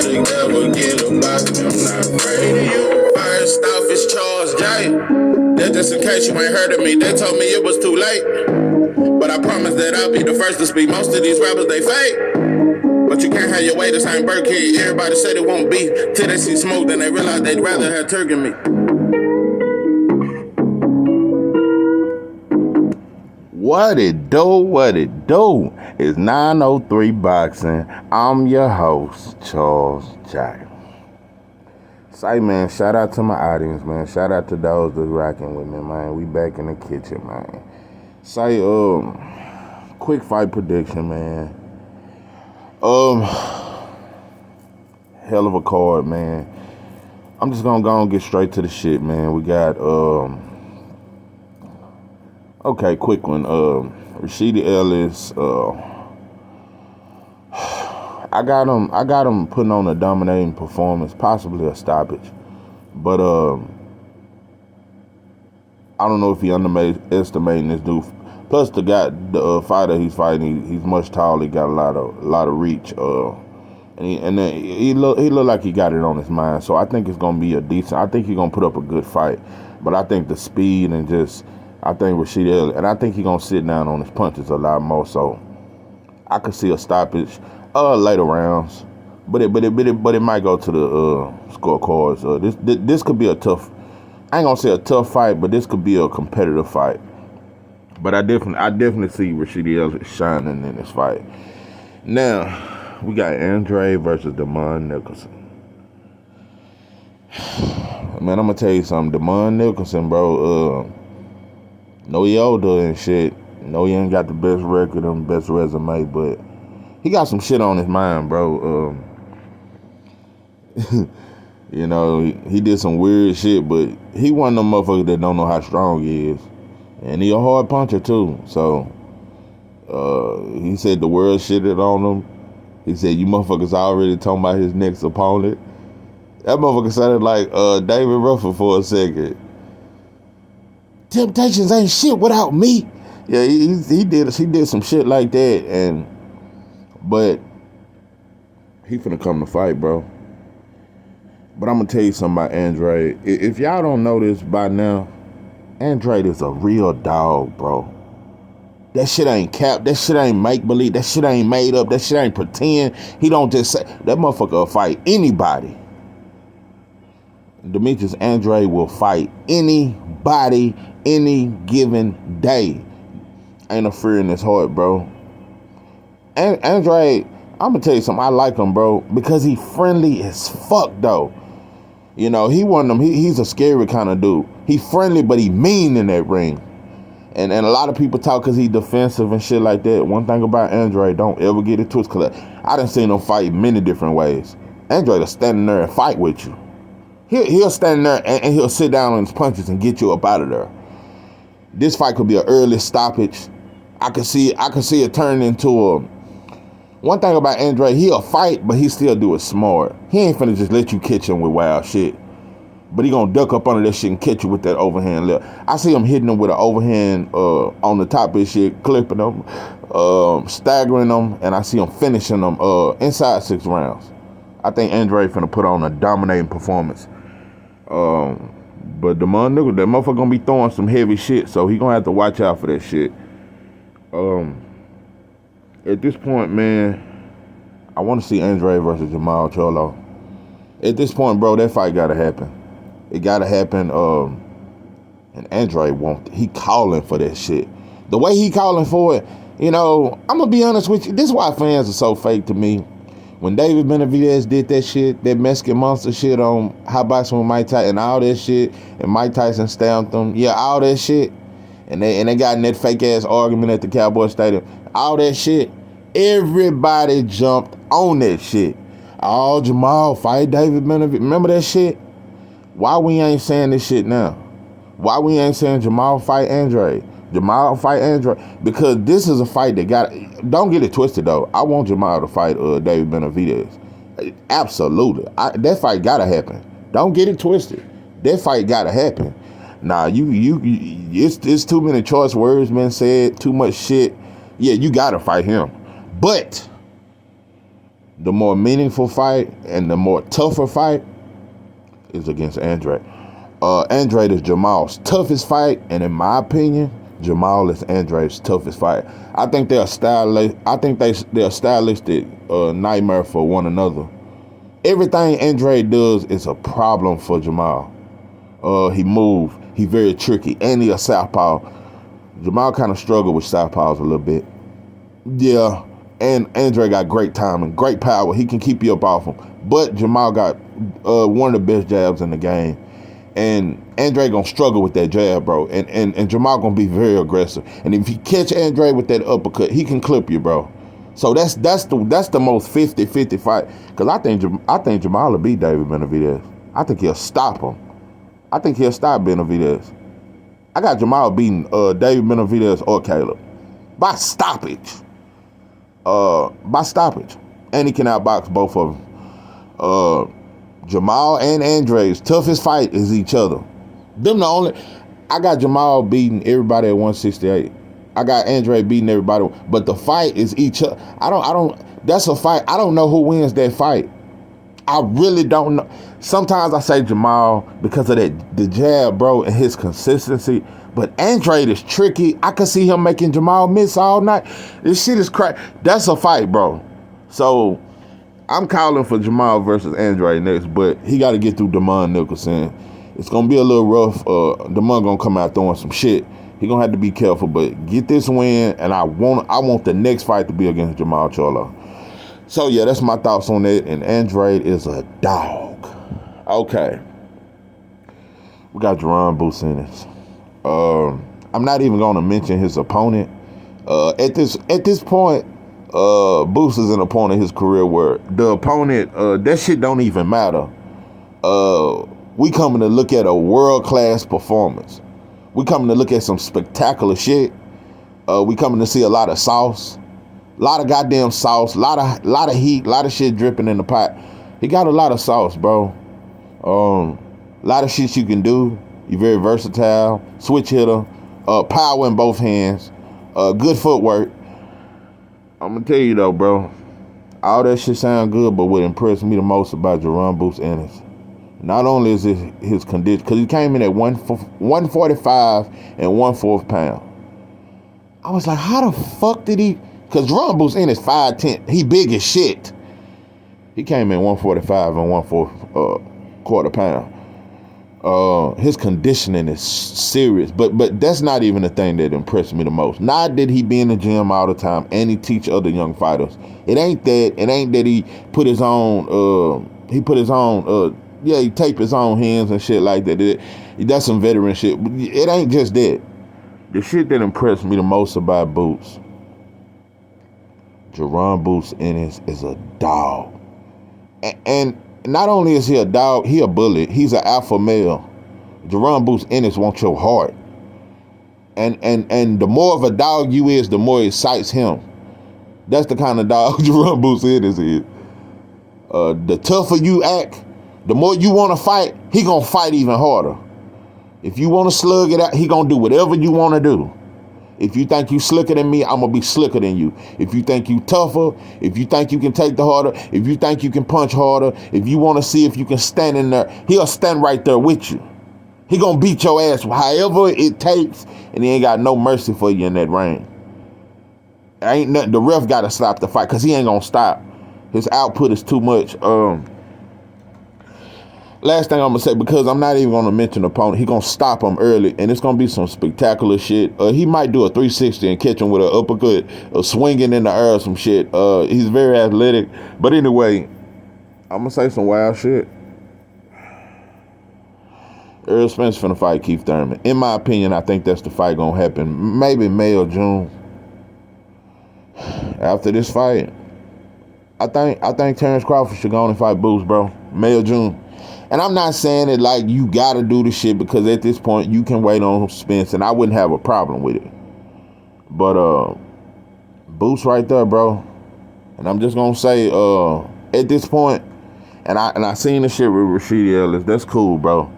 nobody ever get about me. I'm not afraid of you. First off, it's Charles J. That just in case you ain't heard of me. They told me it was too late, but I promise that I'll be the first to speak. Most of these rappers, they fake, but you can't have your way. This ain't Burkhead. Everybody said it won't be till they see smoke, then they realize they'd rather have Turk than me. What it do? It's 903 Boxing. I'm your host, Charles J. Say, man, shout out to my audience, man. Shout out to those that's rocking with me, man. We back in the kitchen, man. Say, quick fight prediction, man. Hell of a card, man. I'm just gonna go and get straight to the shit, man. We got, okay, quick one. Rashidi Ellis. I got him putting on a dominating performance, possibly a stoppage. But I don't know if he underestimating this dude. Plus, the fighter he's fighting, he's much taller. He got a lot of reach. And then he look like he got it on his mind. So I think it's gonna be a decent. I think he's gonna put up a good fight. But I think the speed and I think Rashid Ellis, and I think he's gonna sit down on his punches a lot more. So I could see a stoppage later rounds, but it might go to the scorecards. This could be a tough. I ain't gonna say a tough fight, but this could be a competitive fight. But I definitely see Rashid Ellis shining in this fight. Now we got Andre versus Demond Nicholson. Man, I'm gonna tell you something. Demond Nicholson, bro. Know he older and shit. Know he ain't got the best record and best resume, but he got some shit on his mind, bro. You know, he did some weird shit, but he one of them motherfuckers that don't know how strong he is. And he a hard puncher, too. So, he said the world shitted on him. He said, you motherfuckers already talking about his next opponent. That motherfucker sounded like David Ruffin for a second. Temptations ain't shit without me. Yeah, he did some shit like that, but he finna come to fight, bro. But I'm gonna tell you something about Andre. If y'all don't know this by now, Andre is a real dog, bro. That shit ain't cap. That shit ain't make believe. That shit ain't made up. That shit ain't pretend. He don't just say that motherfucker will fight anybody. Demetrius Andre will fight anybody any given day. Ain't no fear in his heart, bro. And Andre, I'm gonna tell you something. I like him, bro, because he friendly as fuck, though. You know, he one of them. He's a scary kind of dude. He friendly, but he mean in that ring. And a lot of people talk because he defensive and shit like that. One thing about Andre, don't ever get it twisted. Cause I done seen him fight many different ways. Andre will stand in there and fight with you. He'll stand there and he'll sit down on his punches and get you up out of there. This fight could be an early stoppage. I could see it turn into a. One thing about Andre, he'll fight, but he still do it smart. He ain't finna just let you catch him with wild shit. But he gonna duck up under that shit and catch you with that overhand left. I see him hitting him with an overhand on the top of his shit, clipping him, staggering him, and I see him finishing him inside 6 rounds. I think Andre finna put on a dominating performance. But Demond Nicholson, that motherfucker gonna be throwing some heavy shit, so he gonna have to watch out for that shit. At this point, man, I want to see Andre versus Jamal Cholo. At this point, bro, that fight gotta happen. It gotta happen. And Andre he calling for that shit. The way he calling for it, you know, I'm gonna be honest with you. This is why fans are so fake to me. When David Benavidez did that shit, that Mexican monster shit on Hot Boxing with Mike Tyson and all that shit, and Mike Tyson stamped him, yeah, all that shit, and they got in that fake ass argument at the Cowboy Stadium, all that shit, everybody jumped on that shit. Oh, Jamal fight David Benavidez. Remember that shit? Why we ain't saying this shit now? Why we ain't saying Jamal fight Andre? Jamal fight Andre? Because this is a fight that don't get it twisted though. I want Jamal to fight David Benavidez. Absolutely. That fight gotta happen. Don't get it twisted. That fight gotta happen. Nah, it's too many choice words been said, too much shit. Yeah, you gotta fight him. But the more meaningful fight and the more tougher fight is against Andrade. Andrade is Jamal's toughest fight, and in my opinion, Jamal is Andrade's toughest fight. I think they're they're a stylistic nightmare for one another. Everything Andrade does is a problem for Jamal. He moves. He very tricky, and he a southpaw. Jamal kind of struggled with southpaws a little bit. Yeah, and Andre got great timing, great power. He can keep you up off him. But Jamal got one of the best jabs in the game. And Andre gonna struggle with that jab, bro. And Jamal gonna be very aggressive. And if you catch Andre with that uppercut, he can clip you, bro. So that's the most 50-50 fight. Cause I think Jamal will beat David Benavidez. I think he'll stop him. I think he'll stop Benavidez. I got Jamal beating David Benavidez or Caleb by stoppage. And he can outbox both of them. Jamal and Andre's toughest fight is each other. I got Jamal beating everybody at 168. I got Andre beating everybody, but the fight is each other. That's a fight. I don't know who wins that fight. I really don't know. Sometimes I say Jamal because of the jab, bro, and his consistency. But Andrade is tricky. I could see him making Jamal miss all night. This shit is crazy. That's a fight, bro. So I'm calling for Jamal versus Andrade next, but he got to get through Damon Nicholson. It's gonna be a little rough. Damon gonna come out throwing some shit. He gonna have to be careful, but get this win, and I want the next fight to be against Jamal Charlo. So yeah, that's my thoughts on it. And Andrade is a dog. Okay, we got Jaron Businis. I'm not even gonna mention his opponent. At this point, Boost is an opponent in his career where the opponent, that shit don't even matter. We coming to look at a world-class performance. We coming to look at some spectacular shit. We coming to see a lot of sauce. A lot of goddamn sauce. Lot of heat. A lot of shit dripping in the pot. He got a lot of sauce, bro. A lot of shit you can do. You're very versatile. Switch hitter. Power in both hands. Good footwork. I'm gonna tell you though, bro. All that shit sound good, but what impressed me the most about Jaron Businis, not only is it his condition, because he came in at 145 and 1/4 pound. I was like, how the fuck did he? Because Jaron Businis 5'10", he big as shit. He came in 145 and 1/4 quarter pound. His conditioning is serious, but that's not even the thing that impressed me the most. Not that he be in the gym all the time and he teach other young fighters. It ain't that he put his own. He tape his own hands and shit like that. That's some veteran shit. It ain't just that. The shit that impressed me the most about Boots, Jaron Businis is a dog, and not only is he a dog, he a bully. He's an alpha male. Jaron Businis wants your heart. And the more of a dog you is, the more it excites him. That's the kind of dog Jaron Businis is. The tougher you act, the more you want to fight, he gonna fight even harder. If you want to slug it out, he gonna do whatever you want to do. If you think you slicker than me, I'm going to be slicker than you. If you think you tougher, if you think you can take the harder, if you think you can punch harder, if you want to see if you can stand in there, he'll stand right there with you. He going to beat your ass however it takes, and he ain't got no mercy for you in that ring. Ain't nothing. The ref got to stop the fight because he ain't going to stop. His output is too much. Last thing I'm going to say, because I'm not even going to mention the opponent, he going to stop him early, and it's going to be some spectacular shit. He might do a 360 and catch him with an uppercut, swinging in the air or some shit. He's very athletic. But anyway, I'm going to say some wild shit. Errol Spence finna fight Keith Thurman. In my opinion, I think that's the fight going to happen. Maybe May or June. After this fight, I think Terrence Crawford should go on and fight Boots, bro. May or June. And I'm not saying it like you gotta do the shit, because at this point you can wait on Spence and I wouldn't have a problem with it. But Boots right there, bro. And I'm just gonna say, at this point, and I seen the shit with Rashidi Ellis. That's cool, bro.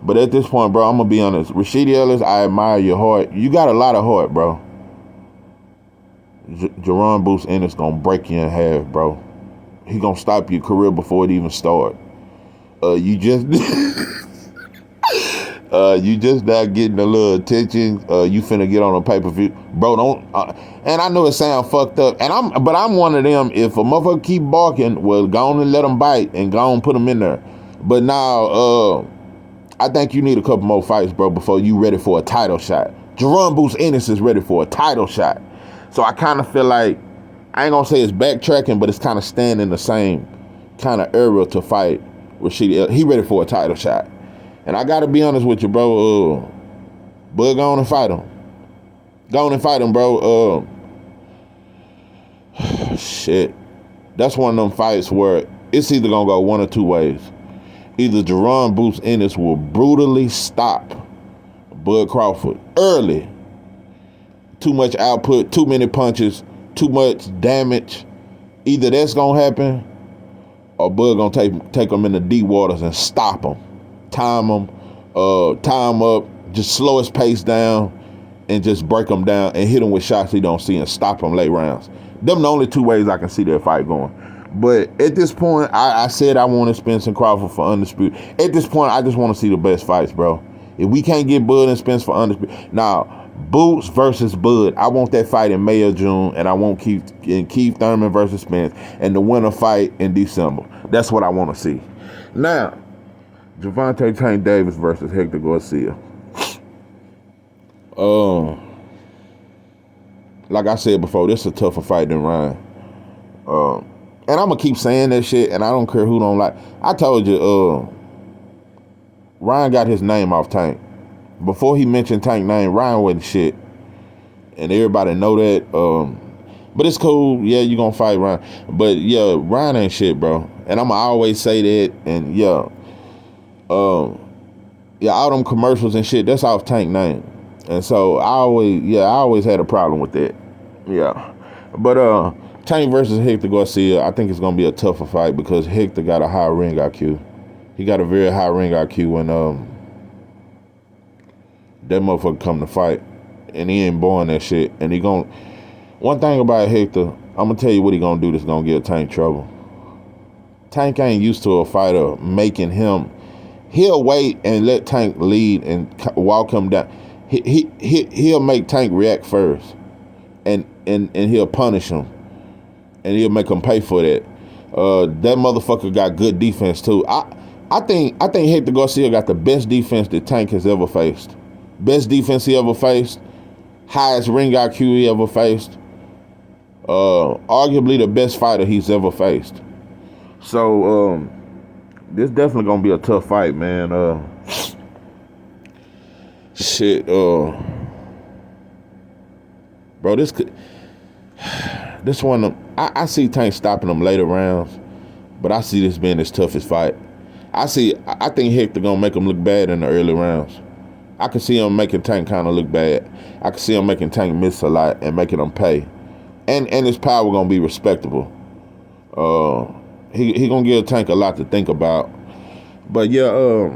But at this point, bro, I'm gonna be honest. Rashidi Ellis, I admire your heart. You got a lot of heart, bro. Jaron Businis gonna break you in half, bro. he gonna stop your career before it even start. You just you just not getting a little attention. You finna get on a pay-per-view, bro. Don't. And I know it sound fucked up, but I'm one of them. If a motherfucker keep barking, well, go on and let him bite and go on and put him in there. But now, I think you need a couple more fights, bro, before you ready for a title shot. Jerome Boots Ennis is ready for a title shot, so I kind of feel like I ain't gonna say it's backtracking, but it's kind of staying in the same kind of era to fight Rashid. He ready for a title shot. And I gotta be honest with you, bro. Bud, go on and fight him. Go on and fight him, bro. Shit. That's one of them fights where it's either gonna go one or two ways. Either Jerron Boots Ennis will brutally stop Bud Crawford early. Too much output, too many punches, too much damage. Either that's gonna happen, or Bud gonna take him in the deep waters and stop him. Time him up, just slow his pace down, and just break him down and hit him with shots he don't see and stop him late rounds. Them the only two ways I can see that fight going. But at this point, I said I wanted Spence and Crawford for undisputed. At this point, I just want to see the best fights, bro. If we can't get Bud and Spence for undisputed, now Boots versus Bud, I want that fight in May or June, and I want Keith Thurman versus Spence, and the winner fight in December. That's what I want to see. Now, Gervonta Tank Davis versus Hector Garcia. Like I said before, this is a tougher fight than Ryan. And I'm gonna keep saying that shit, and I don't care who don't like. I told you, Ryan got his name off Tank. Before he mentioned Tank name, Ryan wasn't shit, and everybody know that. But it's cool. Yeah, you gonna fight Ryan, but yeah, Ryan ain't shit, bro. And I'ma always say that. And yeah, all them commercials and shit, that's off Tank name. And so I always had a problem with that. Yeah, but Tank versus Hector Garcia, I think it's gonna be a tougher fight because Hector got a high ring IQ. He got a very high ring IQ when that motherfucker come to fight, and he ain't born that shit. And he gon' one thing about Hector, I'm gonna tell you what he gonna do that's gonna give Tank trouble. Tank ain't used to a fighter making him. He'll wait and let Tank lead and walk him down. He'll make Tank react first, and he'll punish him, and he'll make him pay for that. That motherfucker got good defense too. I think Hector Garcia got the best defense that Tank has ever faced. Best defense he ever faced. Highest ring IQ he ever faced. Arguably the best fighter he's ever faced. So this definitely gonna be a tough fight, man. Bro, this one, I see Tank stopping him later rounds, but I see this being his toughest fight. I think Hector gonna make him look bad in the early rounds. I can see him making Tank kind of look bad. I can see him making Tank miss a lot and making him pay. And his power gonna be respectable. He gonna give Tank a lot to think about. But yeah,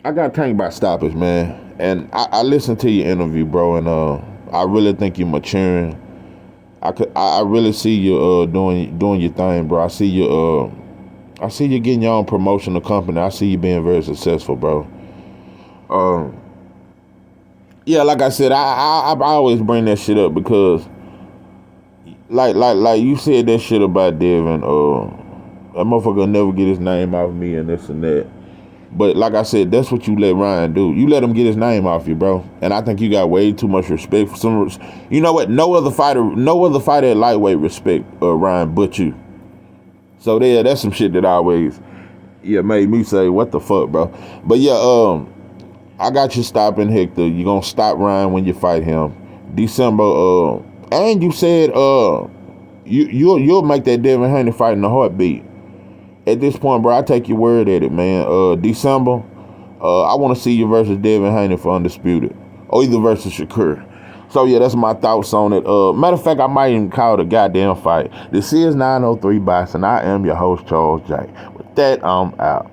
I got Tank by stoppage, man. And I listened to your interview, bro, and I really think you're maturing. I really see you doing your thing, bro. I see you getting your own promotional company. I see you being very successful, bro. Yeah, like I said, I always bring that shit up because like you said that shit about Devin, that motherfucker will never get his name off me and this and that. But like I said, that's what you let Ryan do. You let him get his name off you, bro. And I think you got way too much respect for some. You know what? No other fighter at lightweight respect Ryan but you. So there, that's some shit that always made me say, what the fuck, bro? But yeah, I got you stopping Hector. You gonna stop Ryan when you fight him. December, and you said you'll make that Devin Haney fight in a heartbeat. At this point, bro, I take your word at it, man. December, I want to see you versus Devin Haney for undisputed, or either versus Shakur. So yeah, that's my thoughts on it. Matter of fact, I might even call it a goddamn fight. This is 903 Box, and I am your host, Charles J. With that, I'm out.